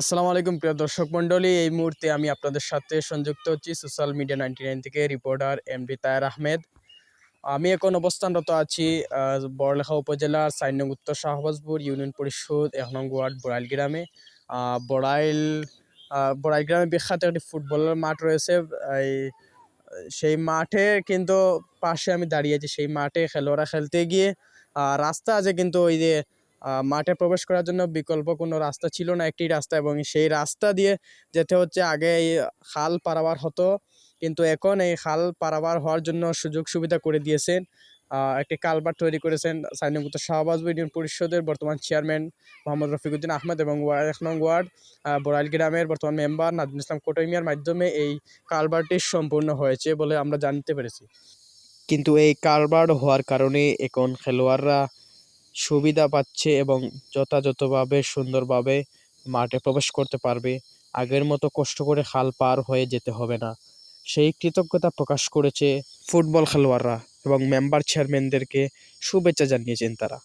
আসসালামু আলাইকুম প্রিয় দর্শক মণ্ডলী। এই মুহূর্তে আমি আপনাদের সাথে সংযুক্ত হচ্ছি সোশ্যাল মিডিয়া 99 থেকে রিপোর্টার এমডি তাহের আহমেদ। আমি এখন অবস্থানরত আছি বড়লেখা উপজেলার ৪ নং উত্তর শাহবাজপুর ইউনিয়ন পরিষদ ১ নং ওয়ার্ড বড়াইল গ্রামে। বড়াইল গ্রামে বিখ্যাত একটি ফুটবলের মাঠ রয়েছে। এই সেই মাঠে কিন্তু পাশে আমি দাঁড়িয়ে আছি। সেই মাঠে খেলোয়াড়রা খেলতে গিয়ে রাস্তা আছে, কিন্তু ওই যে মাঠে প্রবেশ করার জন্য বিকল্প কোনো রাস্তা ছিল না, একটি রাস্তা, এবং সেই রাস্তা দিয়ে যেতে হচ্ছে। আগে এই খাল পারাবার হতো, কিন্তু এখন এই খাল পারাবার হওয়ার জন্য সুযোগ সুবিধা করে দিয়েছেন। একটি কালভার্ট তৈরি করেছেন ৪ নং উত্তর শাহবাজপুর ইউনিয়ন পরিষদের বর্তমান চেয়ারম্যান মোহাম্মদ রফিকুদ্দিন আহমেদ এবং ১ নং ওয়ার্ড বড়াইল গ্রামের বর্তমান মেম্বার নাজমুল ইসলাম কোটই মিয়ার মাধ্যমে এই কালভার্টটি সম্পূর্ণ হয়েছে বলে আমরা জানতে পেরেছি। কিন্তু এই কালভার্ট হওয়ার কারণে এখন খেলোয়াড়রা সুবিধা পাচ্ছে এবং যথাযথভাবে সুন্দরভাবে মাঠে প্রবেশ করতে পারবে। আগের মতো কষ্ট করে খাল পার হয়ে যেতে হবে না। সেই কৃতজ্ঞতা প্রকাশ করেছে ফুটবল খেলোয়াড়রা এবং মেম্বার চেয়ারম্যানদেরকে শুভেচ্ছা জানিয়েছেন তারা।